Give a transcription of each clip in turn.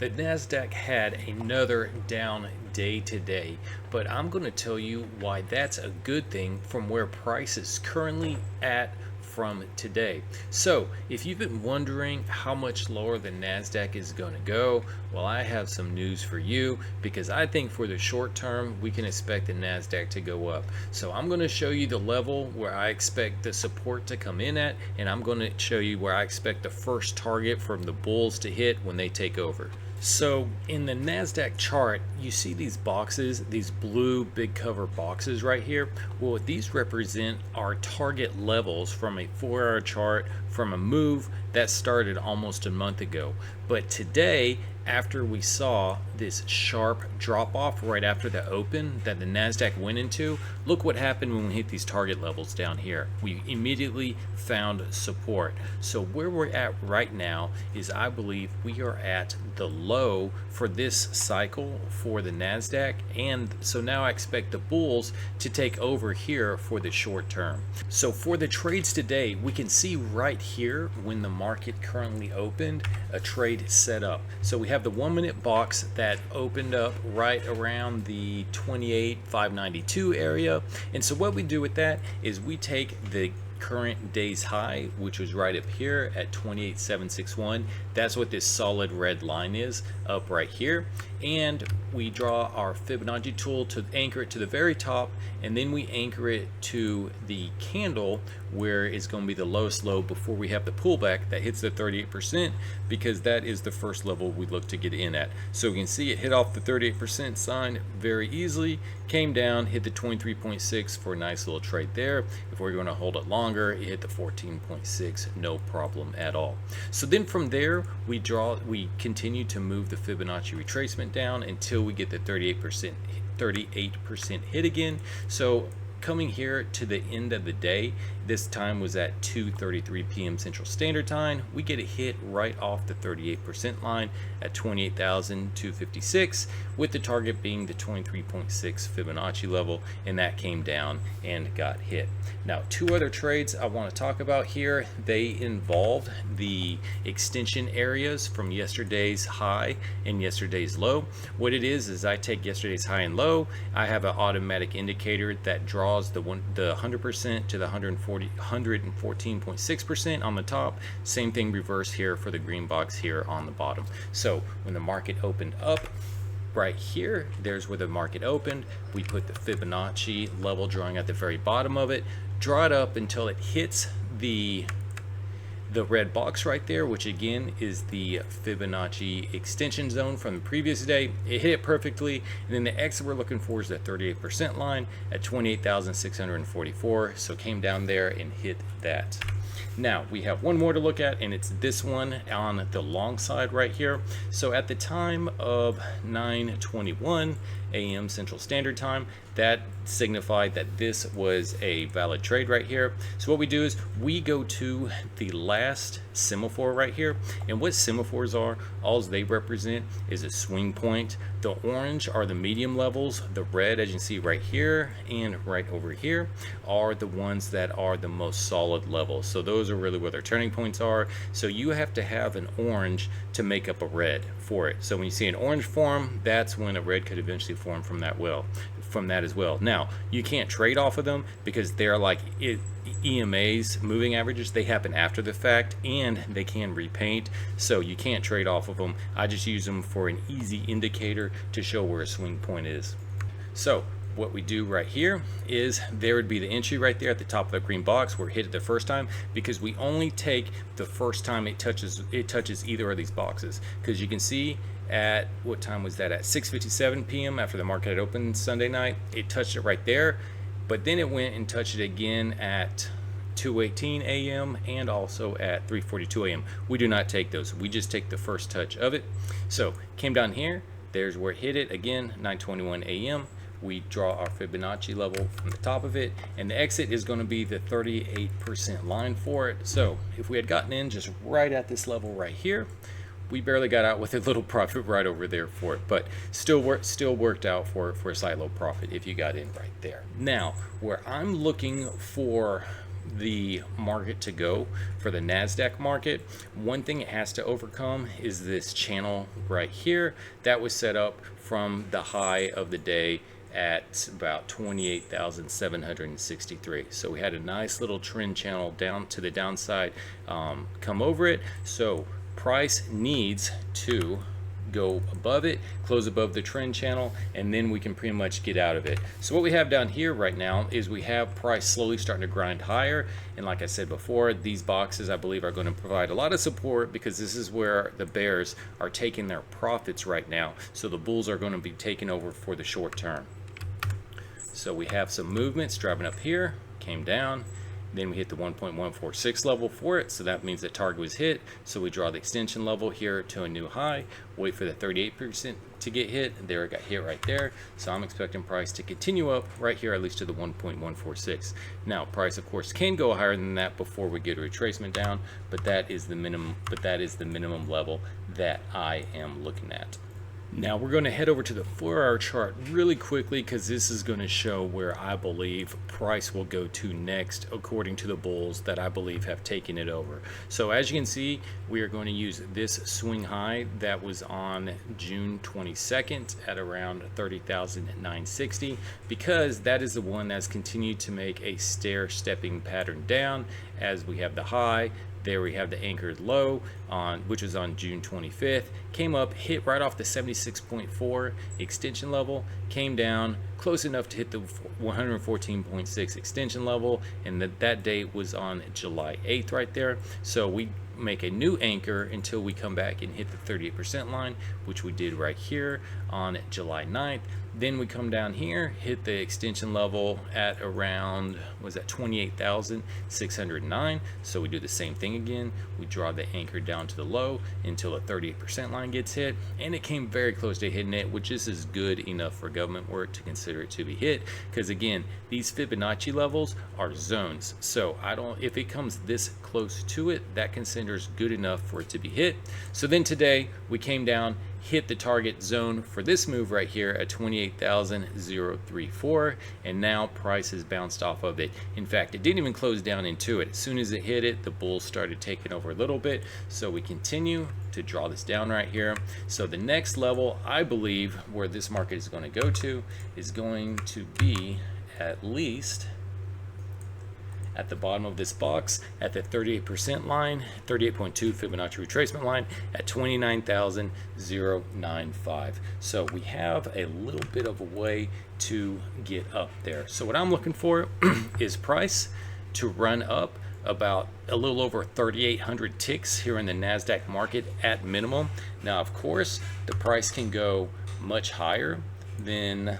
The NASDAQ had another down day today, but I'm going to tell you why that's a good thing from where price is currently at from today. So if you've been wondering how much lower the NASDAQ is going to go, well, I have some news for you, because I think for the short term we can expect the NASDAQ to go up. So I'm going to show you the level where I expect the support to come in at, and I'm going to show you where I expect the first target from the bulls to hit when they take over. So in the NASDAQ chart, you see these boxes, these blue big cover boxes right here. Well, these represent our target levels from a 4-hour chart from a move that started almost a month ago. But today, after we saw this sharp drop off right after the open that the NASDAQ went into, look what happened when we hit these target levels down here. We immediately found support. So where we're at right now is, I believe we are at the low for this cycle for the NASDAQ, and so now I expect the bulls to take over here for the short term. So for the trades today, we can see right here when the market currently opened, a trade set up. So we have the 1 minute box that opened up right around the 28,592 area, and so what we do with that is we take the current day's high, which was right up here at 28,761. That's what this solid red line is up right here, and we draw our Fibonacci tool to anchor it to the very top, and then we anchor it to the candle where it's going to be the lowest low before we have the pullback that hits the 38%, because that is the first level we look to get in at. So we can see it hit off the 38% sign very easily, came down, hit the 23.6 for a nice little trade there. If we're going to hold it longer, it hit the 14.6, no problem at all. So then from there, we continue to move the Fibonacci retracement down until we get the 38% hit again. So coming here to the end of the day, this time was at 2:33 p.m. Central Standard Time. We get a hit right off the 38% line at 28,256, with the target being the 23.6 Fibonacci level, and that came down and got hit. Now, two other trades I want to talk about here. They involved the extension areas from yesterday's high and yesterday's low. What it is I take yesterday's high and low. I have an automatic indicator that draws the 100% to the 114.6% on the top. Same thing reverse here for the green box here on the bottom. So when the market opened up right here, there's where the market opened. We put the Fibonacci level drawing at the very bottom of it, draw it up until it hits the red box right there, which again is the Fibonacci extension zone from the previous day. It hit it perfectly, and then the exit we're looking for is that 38% line at 28,644. So came down there and hit that. Now we have one more to look at, and it's this one on the long side right here. So at the time of 9:21 a.m. Central Standard Time, that signified that this was a valid trade right here. So what we do is we go to the last semaphore right here, and what semaphores are, all they represent is a swing point. The orange are the medium levels, the red, as you can see right here and right over here, are the ones that are the most solid levels. So those are really where their turning points are. So you have to have an orange to make up a red for it. So when you see an orange form, that's when a red could eventually form from that as well. Now, you can't trade off of them because they're like EMAs, moving averages. They happen after the fact, and they can repaint, so you can't trade off of them. I just use them for an easy indicator to show where a swing point is. So what we do right here is there would be the entry right there at the top of the green box where it hit it the first time, because we only take the first time it touches either of these boxes, because you can see at what time was that, at 6:57 p.m. after the market had opened Sunday night, it touched it right there, but then it went and touched it again at 2:18 a.m. and also at 3:42 a.m. We do not take those, we just take the first touch of it. So came down here, there's where it hit it again, 9:21 a.m. We draw our Fibonacci level from the top of it, and the exit is going to be the 38% line for it. So if we had gotten in just right at this level right here, we barely got out with a little profit right over there for it, but still worked out for a slight low profit if you got in right there. Now, where I'm looking for the market to go for the NASDAQ market, one thing it has to overcome is this channel right here that was set up from the high of the day at about 28,763. So we had a nice little trend channel down to the downside come over it. So price needs to go above it, close above the trend channel, and then we can pretty much get out of it. So what we have down here right now is we have price slowly starting to grind higher, and like I said before, these boxes I believe are going to provide a lot of support because this is where the bears are taking their profits right now, so the bulls are going to be taking over for the short term. So we have some movements driving up here, came down, then we hit the 1.146 level for it, so that means the target was hit. So we draw the extension level here to a new high, wait for the 38% to get hit. There, it got hit right there. So I'm expecting price to continue up right here, at least to the 1.146. Now price of course can go higher than that before we get a retracement down, but that is the minimum level that I am looking at. Now we're going to head over to the 4-hour chart really quickly because this is going to show where I believe price will go to next according to the bulls that I believe have taken it over. So as you can see, we are going to use this swing high that was on June 22nd at around 30,960 because that is the one that's continued to make a stair-stepping pattern down as we have the high. There we have the anchored low on which was on June 25th, came up, hit right off the 76.4 extension level, came down close enough to hit the 114.6 extension level, and that date was on July 8th right there. So we make a new anchor until we come back and hit the 38% line, which we did right here on July 9th. Then we come down here, hit the extension level at around, was that 28,609. So we do the same thing again. We draw the anchor down to the low until a 38% line gets hit, and it came very close to hitting it, which is good enough for government work to consider it to be hit. Because again, these Fibonacci levels are zones. So if it comes this close to it, that considers good enough for it to be hit. So then today we came down, hit the target zone for this move right here at 28,034, and now price has bounced off of it. In fact, it didn't even close down into it. As soon as it hit it, the bulls started taking over a little bit. So we continue to draw this down right here. So the next level I believe where this market is going to go to is going to be at least at the bottom of this box at the 38% line, 38.2 Fibonacci retracement line at 29,095. So we have a little bit of a way to get up there. So what I'm looking for is price to run up about a little over 3,800 ticks here in the NASDAQ market at minimum. Now, of course, the price can go much higher than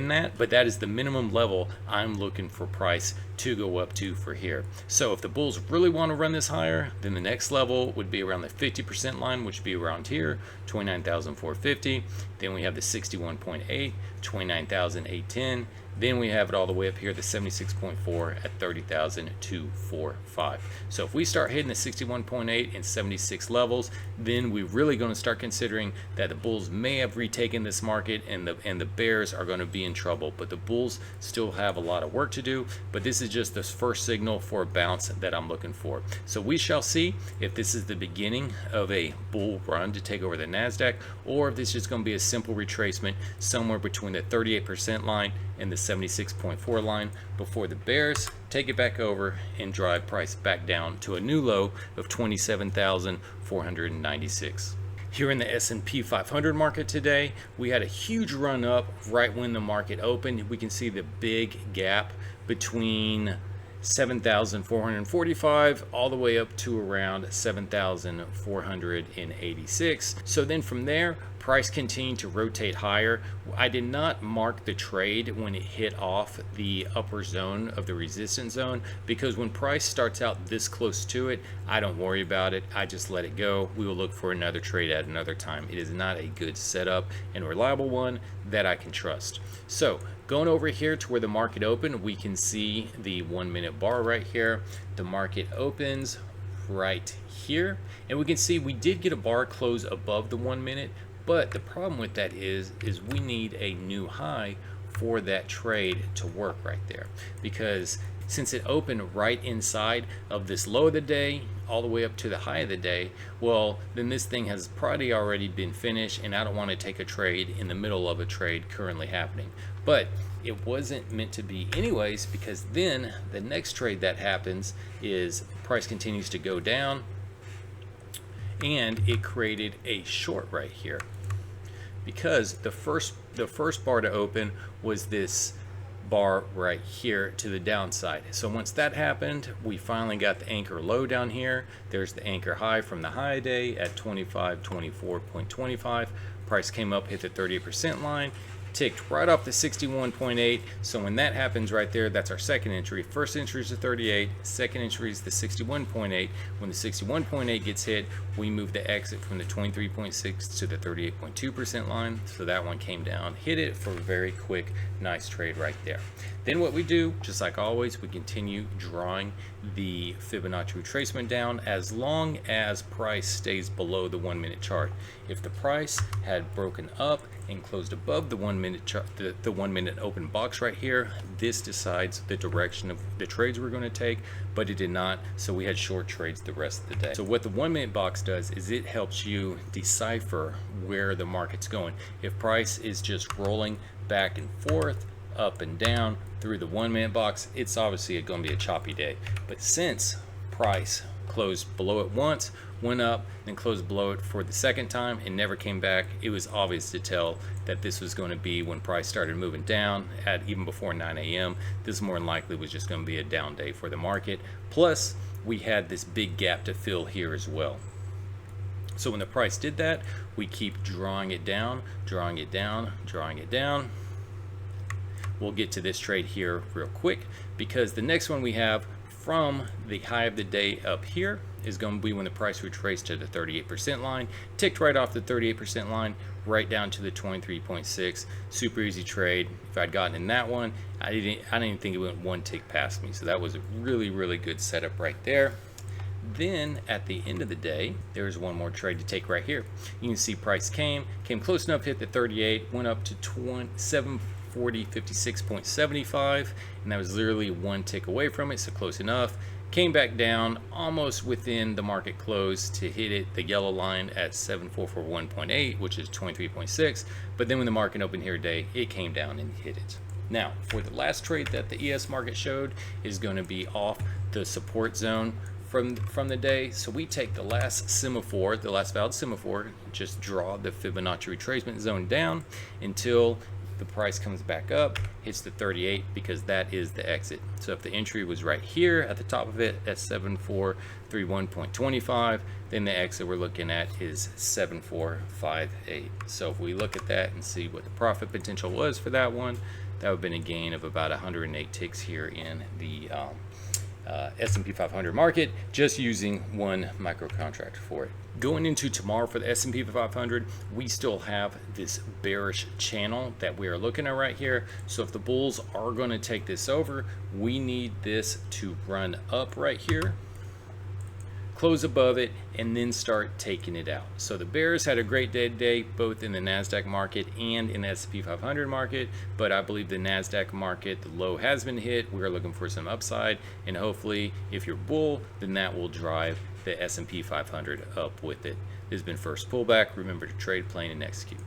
that, but that is the minimum level I'm looking for price to go up to for here. So if the bulls really want to run this higher, then the next level would be around the 50% line, which would be around here, 29,450. Then we have the 61.8, 29,810. Then we have it all the way up here, the 76.4 at 30,245. So if we start hitting the 61.8 and 76 levels, then we're really going to start considering that the bulls may have retaken this market and the bears are going to be in trouble. But the bulls still have a lot of work to do, but this is just the first signal for a bounce that I'm looking for. So we shall see if this is the beginning of a bull run to take over the NASDAQ, or if this is going to be a simple retracement somewhere between the 38% line and the 76.4 line before the bears take it back over and drive price back down to a new low of 27,496. Here in the S&P 500 market today, we had a huge run up right when the market opened. We can see the big gap between 7,445 all the way up to around 7,486. So then from there, price continued to rotate higher. I did not mark the trade when it hit off the upper zone of the resistance zone, because when price starts out this close to it, I don't worry about it. I just let it go. We will look for another trade at another time. It is not a good setup and reliable one that I can trust. So going over here to where the market opened, we can see the 1 minute bar right here. The market opens right here, and we can see we did get a bar close above the 1 minute, but the problem with that is we need a new high for that trade to work right there, because since it opened right inside of this low of the day all the way up to the high of the day, well, then this thing has probably already been finished, and I don't want to take a trade in the middle of a trade currently happening. But it wasn't meant to be anyways, because then the next trade that happens is price continues to go down, and it created a short right here, because the first bar to open was this bar right here to the downside. So once that happened, we finally got the anchor low down here. There's the anchor high from the high day at 24.25. Price came up, hit the 38% line, ticked right off the 61.8. So when that happens right there, that's our second entry. First entry is the 38, second entry is the 61.8. When the 61.8 gets hit, we move the exit from the 23.6 to the 38.2% line. So that one came down, hit it for a very quick, nice trade right there. Then what we do, just like always, we continue drawing the Fibonacci retracement down as long as price stays below the 1 minute chart. If the price had broken up and closed above the 1 minute chart, the 1 minute open box right here, this decides the direction of the trades we're going to take, but it did not, so we had short trades the rest of the day. So what the 1 minute box does is it helps you decipher where the market's going. If price is just rolling back and forth, up and down through the 1 minute box, it's obviously going to be a choppy day. But since price closed below it once, went up, then closed below it for the second time and never came back, it was obvious to tell that this was going to be when price started moving down at even before 9 a.m. This more than likely was just going to be a down day for the market. Plus, we had this big gap to fill here as well. So when the price did that, we keep drawing it down, drawing it down, drawing it down. We'll get to this trade here real quick, because the next one we have from the high of the day up here is going to be when the price retraced to the 38% line, ticked right off the 38% line, right down to the 23.6. Super easy trade. If I'd gotten in that one, I didn't even think it went one tick past me. So that was a really, really good setup right there. Then at the end of the day, there's one more trade to take right here. You can see price came close enough, hit the 38, went up to 56.75, and that was literally one tick away from it, so close enough. Came back down almost within the market close to hit it, the yellow line at 7441.8, which is 23.6. But then when the market opened here today, it came down and hit it. Now, for the last trade that the ES market showed is going to be off the support zone from the day. So we take the last semaphore, the last valid semaphore, just draw the Fibonacci retracement zone down until the price comes back up, hits the 38, because that is the exit. So if the entry was right here at the top of it at 7431.25, then the exit we're looking at is 7458. So if we look at that and see what the profit potential was for that one, that would have been a gain of about 108 ticks here in the S&P 500 market, just using one micro contract for it. Going into tomorrow for the S&P 500, we still have this bearish channel that we are looking at right here. So if the bulls are going to take this over, we need this to run up right here, close above it, and then start taking it out. So the bears had a great day today, both in the NASDAQ market and in the S&P 500 market, but I believe the NASDAQ market, the low has been hit. We're looking for some upside, and hopefully if you're bull, then that will drive the S&P 500 up with it. This has been First Pullback. Remember to trade, plan, and execute.